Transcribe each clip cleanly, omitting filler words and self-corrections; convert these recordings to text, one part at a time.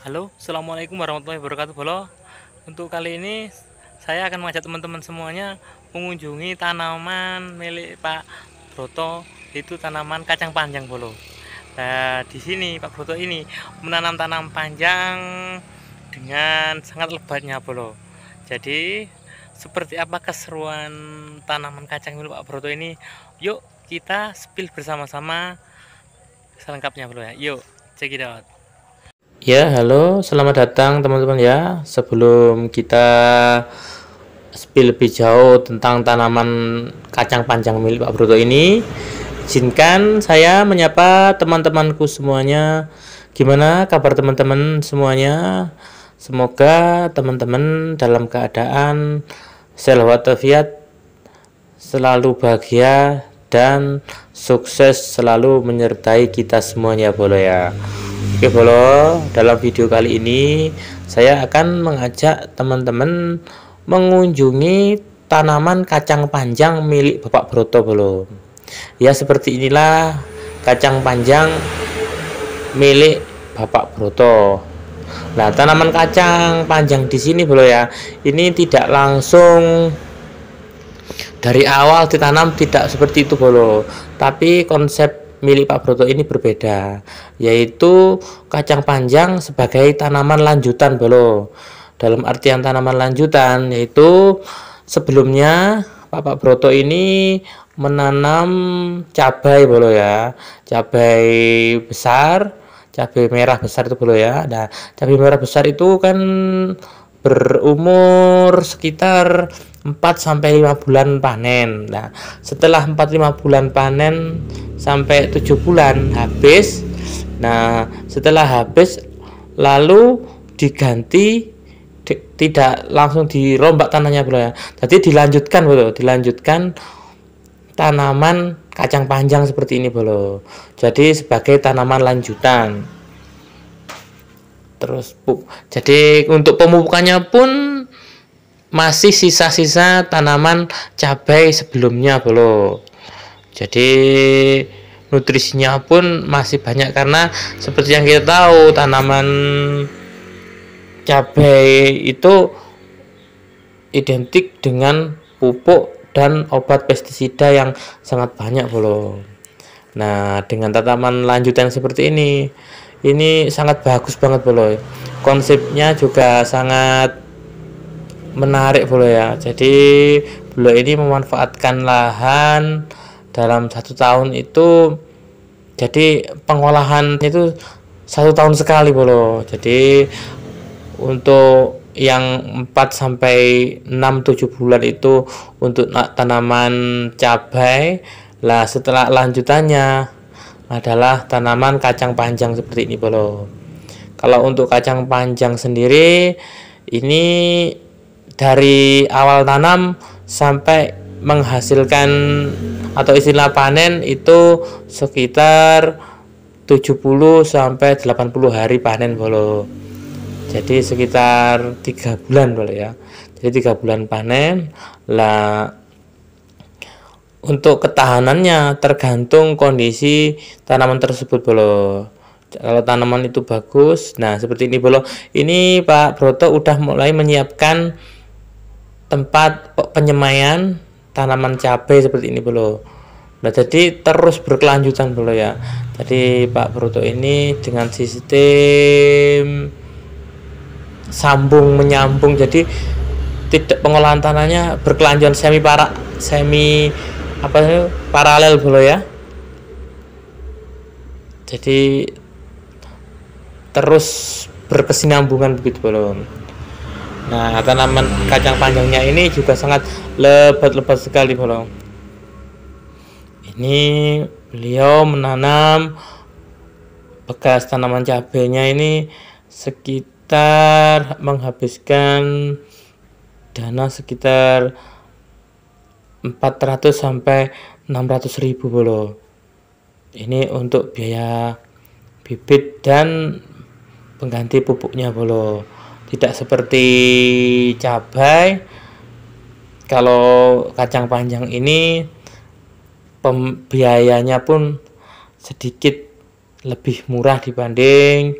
Halo, assalamualaikum warahmatullahi wabarakatuh, Bolo. Untuk kali ini saya akan mengajak teman-teman semuanya mengunjungi tanaman milik Pak Broto, itu tanaman kacang panjang, Bolo. Nah, di sini Pak Broto ini menanam tanam panjang dengan sangat lebatnya, Bolo. Jadi, seperti apa keseruan tanaman kacang milik Pak Broto ini? Yuk kita spill bersama-sama selengkapnya, Bolo ya. Yuk, check it out. Ya, halo, selamat datang teman-teman ya. Sebelum kita spill lebih jauh tentang tanaman kacang panjang milik Pak Broto ini, izinkan saya menyapa teman-temanku semuanya. Gimana kabar teman-teman semuanya? Semoga teman-teman dalam keadaan sehat walafiat, selalu bahagia dan sukses selalu menyertai kita semuanya, Bolo ya. Oke, Bolo, dalam video kali ini saya akan mengajak teman-teman mengunjungi tanaman kacang panjang milik Bapak Broto, Bolo. Ya, seperti inilah kacang panjang milik Bapak Broto. Nah, tanaman kacang panjang di sini, Bolo ya, ini tidak langsung dari awal ditanam, tidak seperti itu, Bolo. Tapi konsep milik Pak Broto ini berbeda, yaitu kacang panjang sebagai tanaman lanjutan, Bolo. Dalam artian tanaman lanjutan, yaitu sebelumnya Pak Broto ini menanam cabai, Bolo ya. Cabai besar, cabai merah besar itu, Bolo ya. Nah, cabai merah besar itu kan berumur sekitar 4 sampai 5 bulan panen. Nah, setelah 4-5 bulan panen sampai 7 bulan habis. Nah, setelah habis lalu diganti, tidak langsung dirombak tanahnya, Bro ya. Jadi dilanjutkan, Bro, dilanjutkan tanaman kacang panjang seperti ini, Bro. Jadi sebagai tanaman lanjutan. Terus jadi untuk pemupukannya pun masih sisa-sisa tanaman cabai sebelumnya, Bro. Jadi nutrisinya pun masih banyak, karena seperti yang kita tahu tanaman cabai itu identik dengan pupuk dan obat pestisida yang sangat banyak, Bro. Nah, dengan tanaman lanjutan seperti ini sangat bagus banget, Bro. Konsepnya juga sangat menarik, Bro ya. Jadi beliau ini memanfaatkan lahan dalam 1 tahun itu, jadi pengolahan itu 1 tahun sekali, Bro. Jadi untuk yang 4 sampai 6 7 bulan itu untuk tanaman cabai. Lah, setelah lanjutannya adalah tanaman kacang panjang seperti ini, Bro. Kalau untuk kacang panjang sendiri, ini dari awal tanam sampai menghasilkan atau istilah panen itu sekitar 70 sampai 80 hari panen, Bolo. Jadi sekitar 3 bulan, Bolo ya. Jadi 3 bulan panen. Lah, untuk ketahanannya tergantung kondisi tanaman tersebut, Bolo. Kalau tanaman itu bagus, nah seperti ini, Bolo. Ini Pak Broto udah mulai menyiapkan tempat penyemaian tanaman cabai seperti ini, Bro. Nah, jadi terus berkelanjutan, Bro ya. Jadi Pak Broto ini dengan sistem sambung menyambung, jadi tidak, pengolahan tanahnya berkelanjutan, semi paralel, Bro ya. Jadi terus berkesinambungan begitu, Bro. Nah, tanaman kacang panjangnya ini juga sangat lebat-lebat sekali, Bro. Ini beliau menanam bekas tanaman cabenya ini sekitar menghabiskan dana sekitar 400 sampai 600 ribu, Bro. Ini untuk biaya bibit dan pengganti pupuknya, Bro. Tidak seperti cabai. Kalau kacang panjang ini biayanya pun sedikit lebih murah dibanding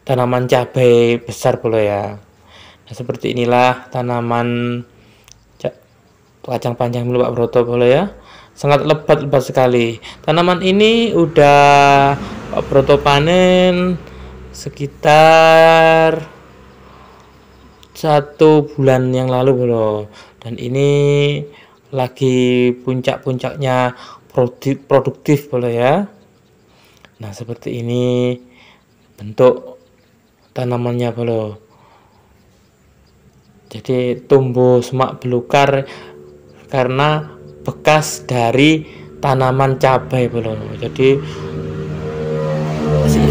tanaman cabai besar bolo ya. Nah, seperti inilah tanaman kacang panjang milik Pak Broto bolo ya. Sangat lebat sekali. Tanaman ini udah Pak Broto panen sekitar 1 bulan yang lalu bolo. Dan ini lagi puncak-puncaknya produktif bolo ya. Nah, seperti ini bentuk tanamannya bolo. Jadi tumbuh semak belukar karena bekas dari tanaman cabai bolo. Jadi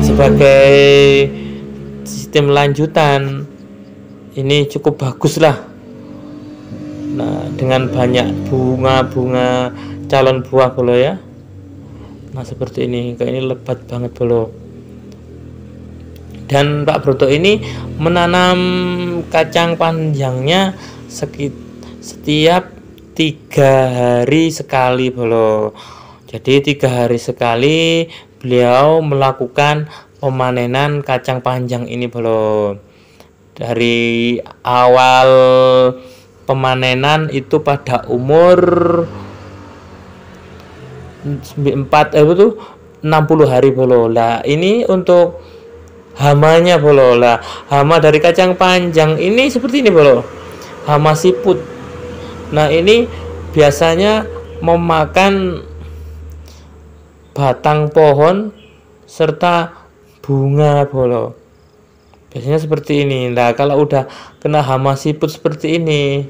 sebagai sistem lanjutan ini cukup bagus lah. Nah, dengan banyak bunga-bunga calon buah bolo ya. Nah, seperti ini, kayak ini lebat banget bolo. Dan Pak Broto ini menanam kacang panjangnya setiap 3 hari sekali bolo. Jadi 3 hari sekali beliau melakukan pemanenan kacang panjang ini bolo. Dari awal pemanenan itu pada umur 60 hari bolo. Lah ini untuk hamanya bolo. Lah hama dari kacang panjang ini seperti ini bolo. Hama siput. Nah, ini biasanya memakan batang pohon serta bunga bolo. Biasanya seperti ini. Nah, kalau udah kena hama siput seperti ini,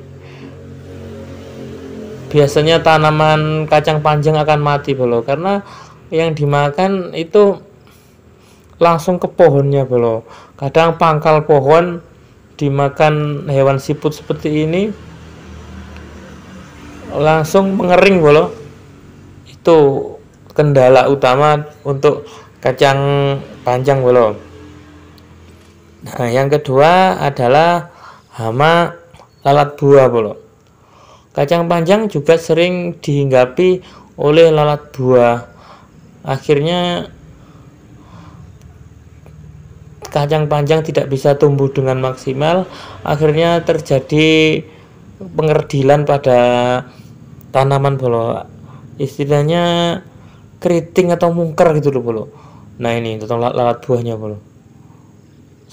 biasanya tanaman kacang panjang akan mati bolo, karena yang dimakan itu langsung ke pohonnya bolo. Kadang pangkal pohon dimakan hewan siput seperti ini langsung mengering bolo. Itu kendala utama untuk kacang panjang bolo. Nah, yang kedua adalah hama lalat buah bolo. Kacang panjang juga sering dihinggapi oleh lalat buah. Akhirnya kacang panjang tidak bisa tumbuh dengan maksimal. Akhirnya terjadi pengerdilan pada tanaman bolo. Istilahnya keriting atau mungker gitu loh bolo. Nah, ini tentang lalat buahnya bolo.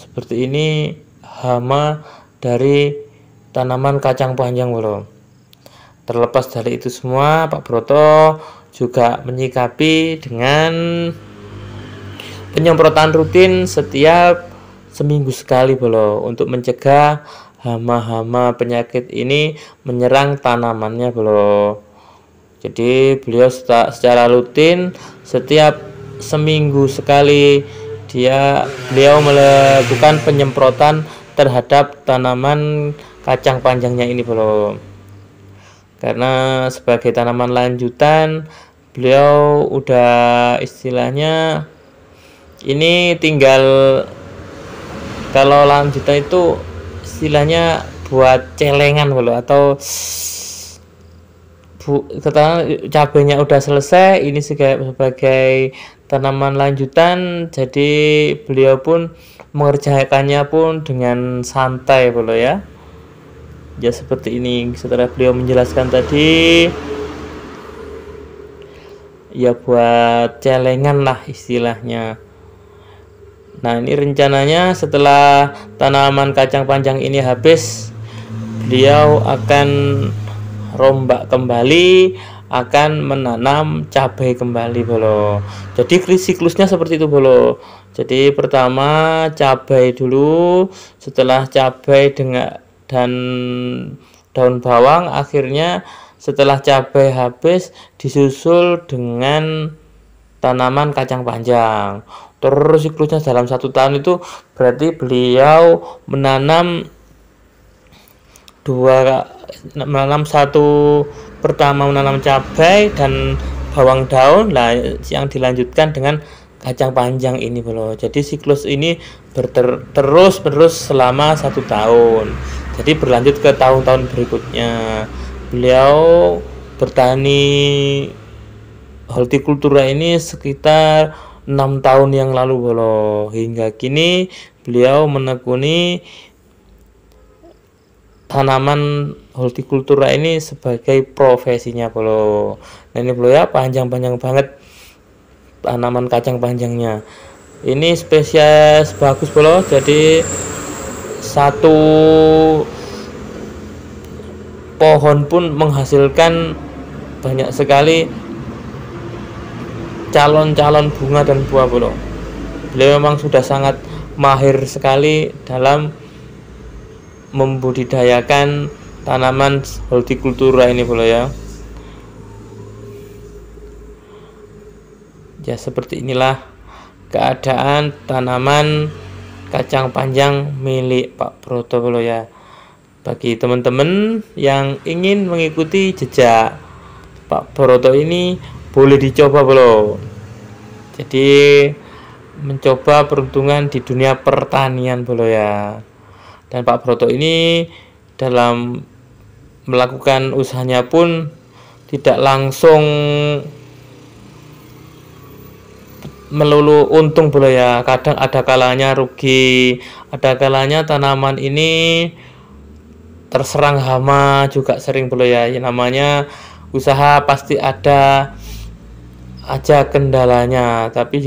Seperti ini hama dari tanaman kacang panjang bolo. Terlepas dari itu semua, Pak Broto juga menyikapi dengan penyemprotan rutin setiap seminggu sekali bolo, untuk mencegah hama-hama penyakit ini menyerang tanamannya bolo. Jadi beliau secara rutin setiap seminggu sekali beliau melakukan penyemprotan terhadap tanaman kacang panjangnya ini bolo. Karena sebagai tanaman lanjutan, beliau udah istilahnya ini tinggal, kalau lanjutan itu istilahnya buat celengan bolo, atau cabenya udah selesai, ini sebagai tanaman lanjutan. Jadi beliau pun mengerjakannya pun dengan santai bolo ya. Ya seperti ini, setelah beliau menjelaskan tadi ya buat celengan lah istilahnya. Nah, ini rencananya setelah tanaman kacang panjang ini habis, beliau akan rombak kembali, akan menanam cabai kembali bolo. Jadi siklusnya seperti itu bolo. Jadi pertama cabai dulu, setelah cabai dan daun bawang, akhirnya setelah cabai habis disusul dengan tanaman kacang panjang. Terus siklusnya dalam 1 tahun itu berarti beliau menanam pertama menanam cabai dan bawang daun lah, yang dilanjutkan dengan kacang panjang ini bolo. Jadi siklus ini terus selama 1 tahun. Jadi berlanjut ke tahun-tahun berikutnya. Beliau bertani hortikultura ini sekitar tahun yang lalu bolo. Hingga kini beliau menekuni tanaman hortikultura ini sebagai profesinya bolo. Nah ini bolo ya, panjang-panjang banget tanaman kacang panjangnya. Ini spesies bagus bolo, jadi satu pohon pun menghasilkan banyak sekali calon-calon bunga dan buah bolo. Beliau memang sudah sangat mahir sekali dalam membudidayakan tanaman hortikultura ini bolo ya. Ya seperti inilah keadaan tanaman kacang panjang milik Pak Broto bolo ya. Bagi teman-teman yang ingin mengikuti jejak Pak Broto ini, boleh dicoba bolo. Jadi mencoba peruntungan di dunia pertanian bolo ya. Dan Pak Broto ini dalam melakukan usahanya pun tidak langsung melulu untung bolo ya. Kadang ada kalanya rugi, ada kalanya tanaman ini terserang hama juga sering bolo ya. Ya namanya usaha pasti ada aja kendalanya, tapi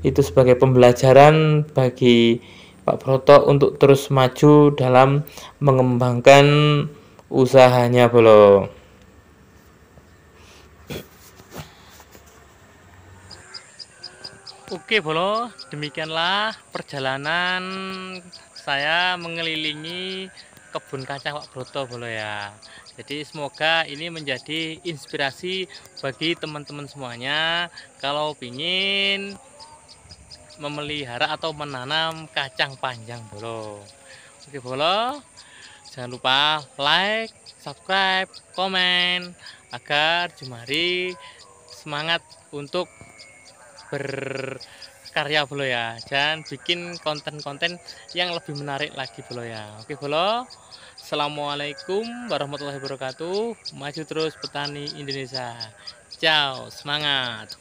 itu sebagai pembelajaran bagi Pak Broto untuk terus maju dalam mengembangkan usahanya bolo. Oke bolo, demikianlah perjalanan saya mengelilingi kebun kacang Pak Broto bolo ya. Jadi semoga ini menjadi inspirasi bagi teman-teman semuanya kalau ingin memelihara atau menanam kacang panjang bolo. Oke bolo, jangan lupa like, subscribe, komen agar Jumari semangat untuk berkarya bolo ya, dan bikin konten-konten yang lebih menarik lagi bolo ya. Oke bolo, assalamualaikum warahmatullahi wabarakatuh. Maju terus petani Indonesia. Ciao, semangat.